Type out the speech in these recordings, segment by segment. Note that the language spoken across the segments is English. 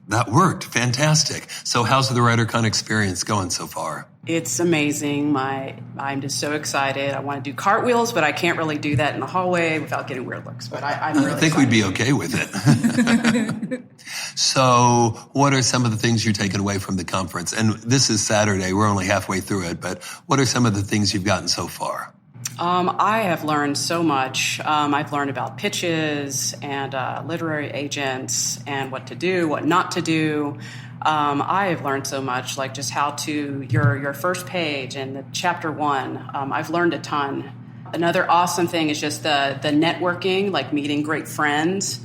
That worked. Fantastic. So how's the WriterCon experience going so far? It's amazing. I'm just so excited. I want to do cartwheels, but I can't really do that in the hallway without getting weird looks. But I'm really I think excited. we'd be okay with it. So what are some of the things you're taking away from the conference? And this is Saturday. We're only halfway through it. But what are some of the things you've gotten so far? I have learned so much. I've learned about pitches and literary agents and what to do, what not to do. I have learned so much, like just how to your first page and the chapter 1. I've learned a ton. Another awesome thing is just the networking, like meeting great friends.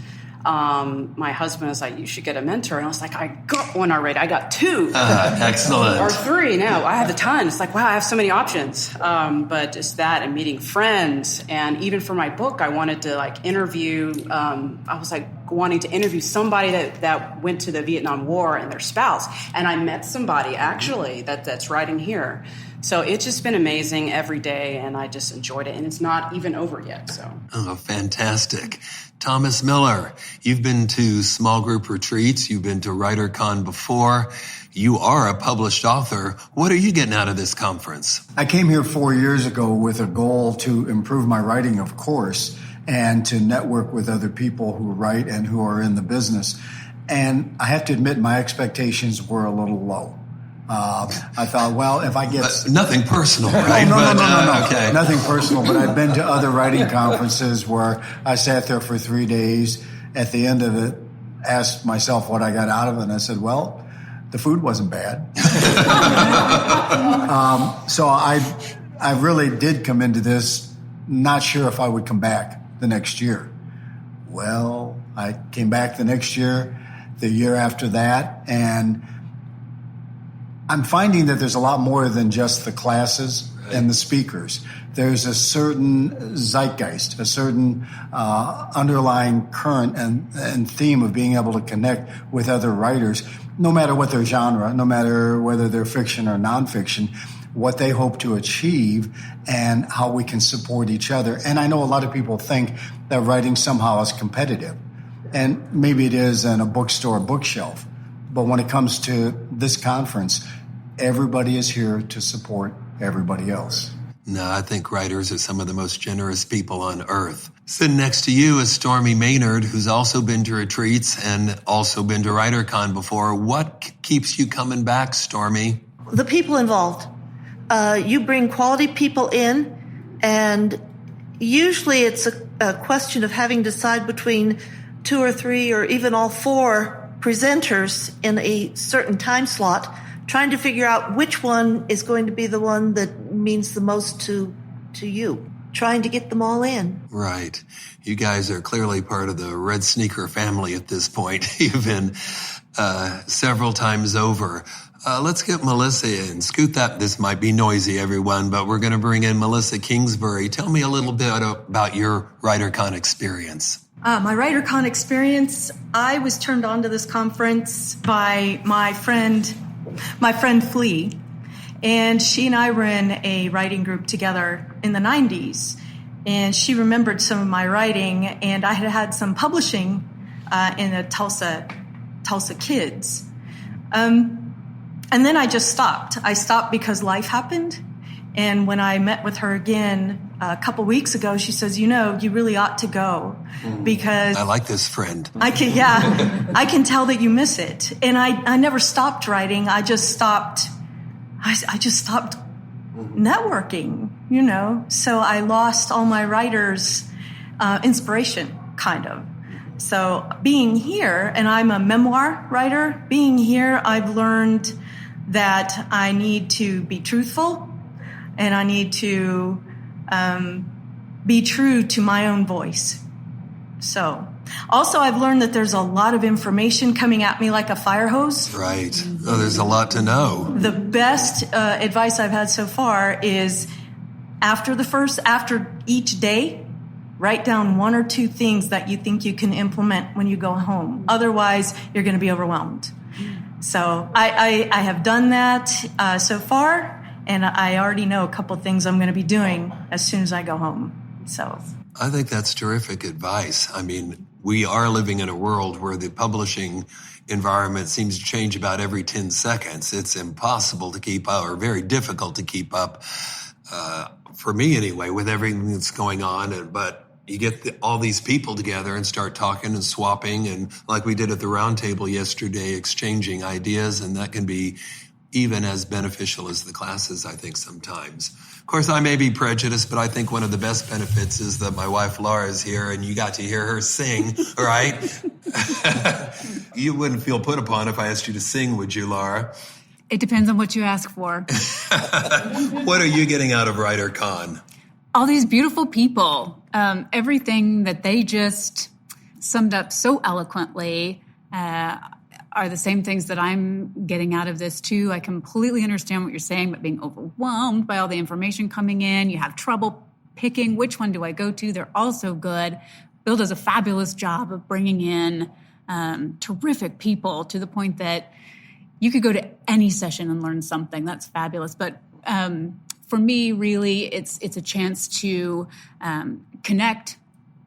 My husband was like, you should get a mentor. And I was like, I got one already. I got 2. Excellent. Or 3 now. I have a ton. It's like, wow, I have so many options. But just that and meeting friends. And even for my book, I wanted to like interview, I was like wanting to interview somebody that went to the Vietnam War and their spouse. And I met somebody actually that's writing here. So it's just been amazing every day, and I just enjoyed it. And it's not even over yet. So. Oh, fantastic. Thomas Miller, you've been to small group retreats. You've been to WriterCon before. You are a published author. What are you getting out of this conference? I came here 4 years ago with a goal to improve my writing, of course, and to network with other people who write and who are in the business. And I have to admit, my expectations were a little low. I thought, well, if I get... nothing personal, right? No. Okay. Nothing personal, but I've been to other writing conferences where I sat there for 3 days. At the end of it, asked myself what I got out of it, and I said, well, the food wasn't bad. So I really did come into this not sure if I would come back the next year. Well, I came back the next year, the year after that, and I'm finding that there's a lot more than just the classes and the speakers. There's a certain zeitgeist, a certain underlying current and theme of being able to connect with other writers, no matter what their genre, no matter whether they're fiction or nonfiction, what they hope to achieve and how we can support each other. And I know a lot of people think that writing somehow is competitive. And maybe it is in a bookstore bookshelf. But when it comes to this conference, everybody is here to support everybody else. No, I think writers are some of the most generous people on earth. Sitting next to you is Stormy Maynard, who's also been to retreats and also been to WriterCon before. What keeps you coming back, Stormy? The people involved. You bring quality people in, and usually it's a question of having to decide between 2 or 3 or even all 4 presenters in a certain time slot, trying to figure out which one is going to be the one that means the most to you, trying to get them all in. Right. You guys are clearly part of the Red Sneaker family at this point. You've been several times over. Let's get Melissa in. Scoot that. This might be noisy, everyone, but we're going to bring in Melissa Kingsbury. Tell me a little bit about your WriterCon experience. My WriterCon experience, I was turned on to this conference by my friend Flea, and she and I were in a writing group together in the 90s, and she remembered some of my writing, and I had some publishing in the Tulsa Kids. And then I just stopped. I stopped because life happened, and when I met with her again a couple weeks ago, she says, you really ought to go because... I like this friend. I can tell that you miss it. And I never stopped writing. I just stopped networking, So I lost all my writers' inspiration, kind of. So being here, and I'm a memoir writer, being here, I've learned that I need to be truthful and I need to be true to my own voice. So, also I've learned that there's a lot of information coming at me like a fire hose. Right. Oh, there's a lot to know. The best advice I've had so far is after each day, write down 1 or 2 things that you think you can implement when you go home. Otherwise, you're going to be overwhelmed. So I have done that so far. And I already know a couple things I'm going to be doing as soon as I go home. So I think that's terrific advice. I mean, we are living in a world where the publishing environment seems to change about every 10 seconds. It's impossible to keep up, or very difficult to keep up, for me anyway, with everything that's going on. But you get all these people together and start talking and swapping, and like we did at the round table yesterday, exchanging ideas, and that can be even as beneficial as the classes, I think, sometimes. Of course, I may be prejudiced, but I think one of the best benefits is that my wife Laura is here and you got to hear her sing, right? You wouldn't feel put upon if I asked you to sing, would you, Laura? It depends on what you ask for. What are you getting out of WriterCon? All these beautiful people, everything that they just summed up so eloquently are the same things that I'm getting out of this too. I completely understand what you're saying, but being overwhelmed by all the information coming in, you have trouble picking which one do I go to. They're all so good. Bill does a fabulous job of bringing in terrific people to the point that you could go to any session and learn something. That's fabulous. But for me, really, it's a chance to connect,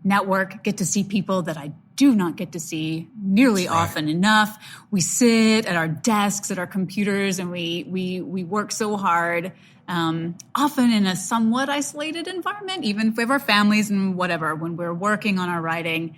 network, get to see people that I do not get to see nearly often enough. We sit at our desks, at our computers, and we work so hard, often in a somewhat isolated environment, even if we have our families and whatever. When we're working on our writing,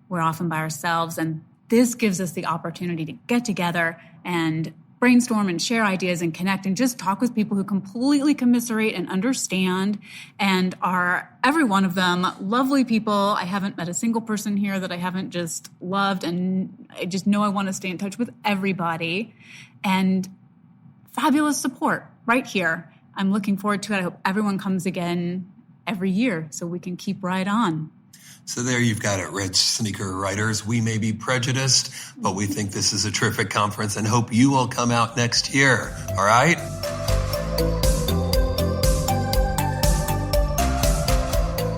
we're often by ourselves. And this gives us the opportunity to get together and brainstorm and share ideas and connect and just talk with people who completely commiserate and understand and are, every one of them, lovely people. I haven't met a single person here that I haven't just loved, and I just know I want to stay in touch with everybody. And fabulous support right here. I'm looking forward to it. I hope everyone comes again every year so we can keep right on. So there you've got it, Red Sneaker Writers. We may be prejudiced, but we think this is a terrific conference and hope you will come out next year. All right?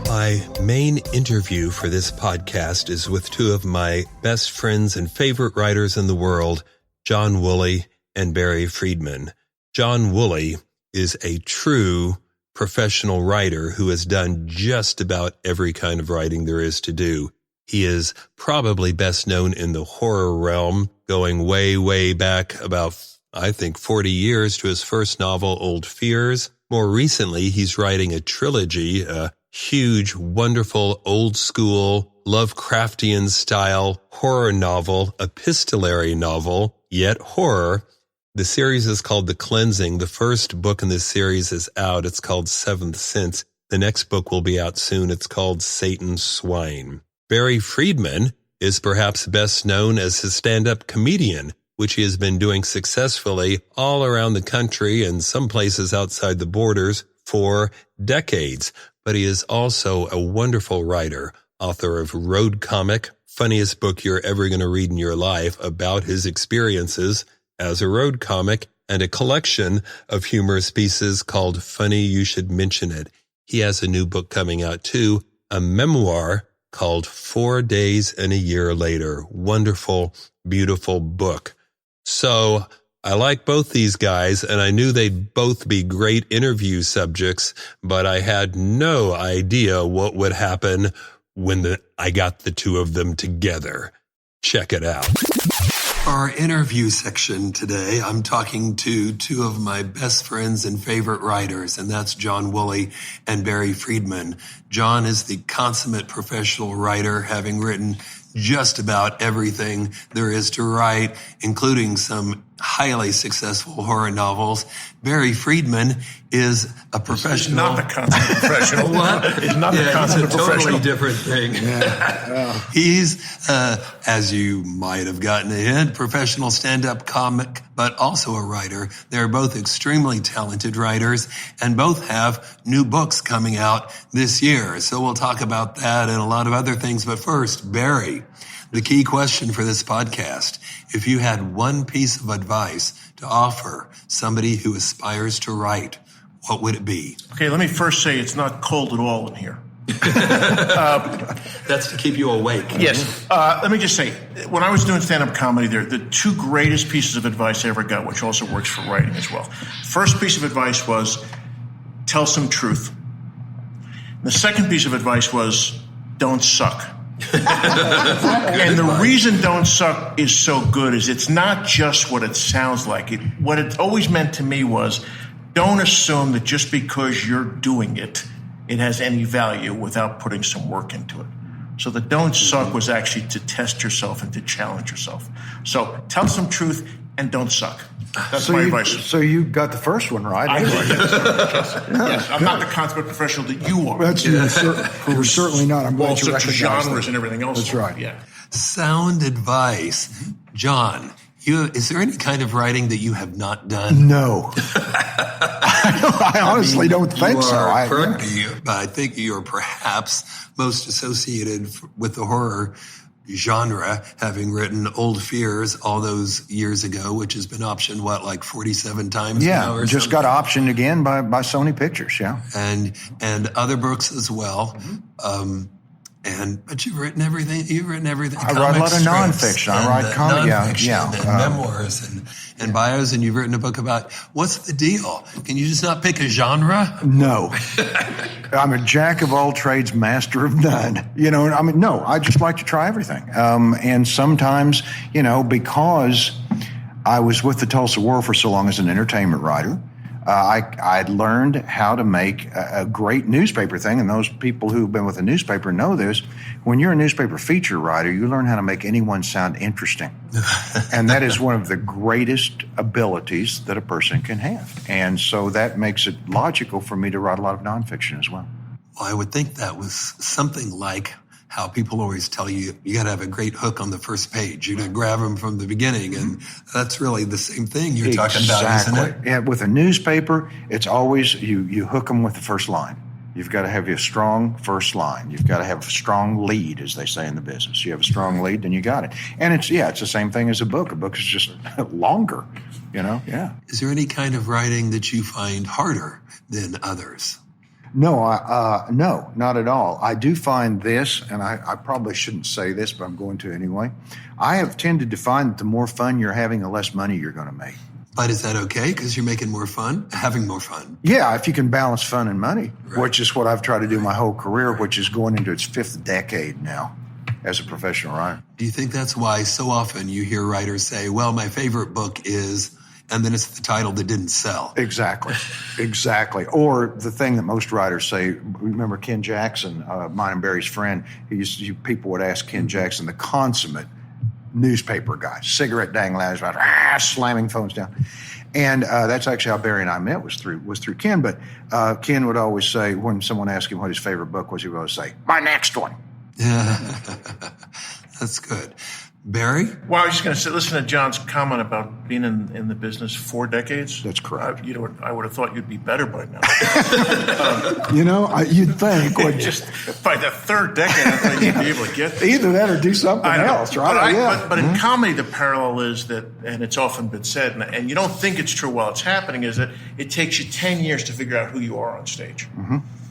My main interview for this podcast is with two of my best friends and favorite writers in the world, John Wooley and Barry Friedman. John Wooley is a true professional writer who has done just about every kind of writing there is to do. He is probably best known in the horror realm, going way, way back about, I think, 40 years to his first novel, Old Fears. More recently, he's writing a trilogy, a huge, wonderful, old-school, Lovecraftian-style horror novel, epistolary novel, yet horror. The series is called The Cleansing. The first book in this series is out. It's called Seventh Sense. The next book will be out soon. It's called Satan's Swine. Barry Friedman is perhaps best known as his stand-up comedian, which he has been doing successfully all around the country and some places outside the borders for decades. But he is also a wonderful writer, author of Road Comic, funniest book you're ever going to read in your life about his experiences as a road comic, and a collection of humorous pieces called Funny You Should Mention It. He has a new book coming out too, a memoir called 4 Days and a Year Later. Wonderful, beautiful book. So I like both these guys, and I knew they'd both be great interview subjects, but I had no idea what would happen when I got the two of them together. Check it out. For our interview section today, I'm talking to two of my best friends and favorite writers, and that's John Wooley and Barry Friedman. John is the consummate professional writer, having written just about everything there is to write, including some highly successful horror novels. Barry Friedman is a professional. Not the consummate professional. What? It's not the consummate it's a professional. totally different thing. He's, as you might have gotten a hint, professional stand-up comic, but also a writer. They're both extremely talented writers, and both have new books coming out this year. So we'll talk about that and a lot of other things. But first, Barry, the key question for this podcast: if you had one piece of advice to offer somebody who aspires to write, what would it be? Okay, let me first say it's not cold at all in here. That's to keep you awake. Yes. Let me just say, when I was doing stand-up comedy, the two greatest pieces of advice I ever got, which also works for writing as well. First piece of advice was, tell some truth. The second piece of advice was, don't suck. And the reason Don't Suck is so good is it's not just what it sounds like. What it always meant to me was, don't assume that just because you're doing it, it has any value without putting some work into it. So the Don't Suck was actually to test yourself and to challenge yourself. So tell some truth and don't suck. That's my advice. So you got the first one right. I did. Yes. I'm not the consummate professional that you are. We're certainly not. I'm glad you such recognize genres that. and everything else. That's right. Yeah. Sound advice. John, is there any kind of writing that you have not done? No. I honestly don't think so. I think you're perhaps most associated with the horror genre, having written Old Fears all those years ago, which has been optioned, like 47 times now or just something? got optioned again by Sony Pictures, yeah. And other books as well. But you've written everything. I write a lot of nonfiction. I write comedy, and memoirs and bios. And you've written a book about what's the deal? Can you just not pick a genre? No, I'm a jack of all trades, master of none. No, I just like to try everything. And sometimes, because I was with the Tulsa War for so long as an entertainment writer, I learned how to make a great newspaper thing, and those people who've been with a newspaper know this. When you're a newspaper feature writer, you learn how to make anyone sound interesting. And that is one of the greatest abilities that a person can have. And so that makes it logical for me to write a lot of nonfiction as well. Well, I would think that was something like how people always tell you got to have a great hook on the first page. You got to grab them from the beginning. And that's really the same thing you're talking about, isn't it? Yeah, with a newspaper, it's always you hook them with the first line. You've got to have a strong first line. You've got to have a strong lead, as they say in the business. You have a strong lead, then you got it. And it's the same thing as a book. A book is just longer, yeah. Is there any kind of writing that you find harder than others? No, no, not at all. I do find this, and I probably shouldn't say this, but I'm going to anyway. I have tended to find that the more fun you're having, the less money you're going to make. But is that okay? Because you're having more fun? Yeah, if you can balance fun and money, right. Which is what I've tried to do my whole career, which is going into its 5th decade now as a professional writer. Do you think that's why so often you hear writers say, well, my favorite book is... and then it's the title that didn't sell. Exactly. Or the thing that most writers say, remember Ken Jackson, mine and Barry's friend, people would ask Ken Jackson, the consummate newspaper guy, cigarette dangling out his mouth, slamming phones down. And that's actually how Barry and I met, was through Ken. But Ken would always say, when someone asked him what his favorite book was, he would always say, my next one. Yeah, that's good. Barry? Well, I was just going to say, listen to John's comment about being in the business 4 decades. That's correct. I would have thought you'd be better by now. You'd think. Just by the 3rd decade, I thought you'd be able to get there. Either that or do something else, right? But in comedy, the parallel is that, and it's often been said, and you don't think it's true while it's happening, is that it takes you 10 years to figure out who you are on stage.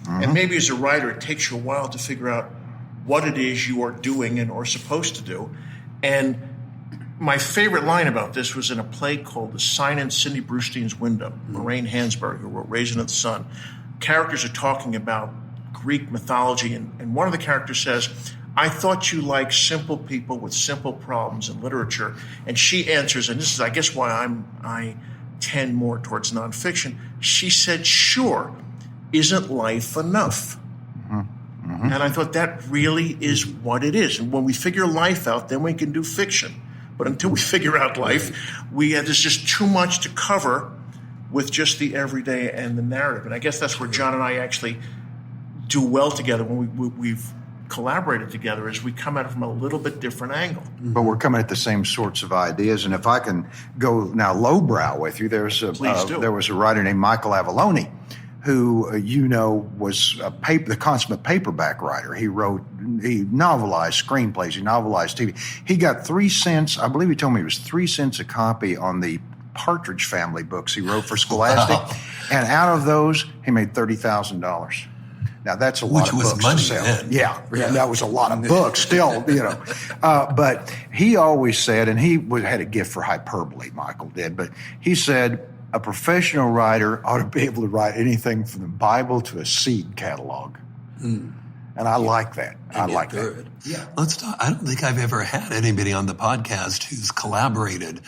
And maybe as a writer, it takes you a while to figure out what it is you are doing and or supposed to do. And my favorite line about this was in a play called The Sign in Sidney Brewstein's Window, Lorraine Hansberg, who wrote Raisin of the Sun. Characters are talking about Greek mythology, and one of the characters says, I thought you liked simple people with simple problems in literature. And she answers, and this is, I guess, why I tend more towards nonfiction. She said, sure, isn't life enough? And I thought that really is what it is. And when we figure life out, then we can do fiction. But until we figure out life, there's just too much to cover with just the everyday and the narrative. And I guess that's where John and I actually do well together when we've collaborated together, is we come at it from a little bit different angle. But we're coming at the same sorts of ideas. And if I can go now lowbrow with you, there was a writer named Michael Avalone, who was the consummate paperback writer. He novelized screenplays, he novelized TV. He got 3 cents, I believe he told me it was 3 cents a copy on the Partridge Family books he wrote for Scholastic. Wow. And out of those, he made $30,000. Now that's a lot of books to sell. Yeah, that was a lot of books still, But he always said, and he had a gift for hyperbole, Michael did, but he said, a professional writer ought to be able to write anything from the Bible to a seed catalog. And I like that. I like through that. it. Yeah. Let's talk. I don't think I've ever had anybody on the podcast who's collaborated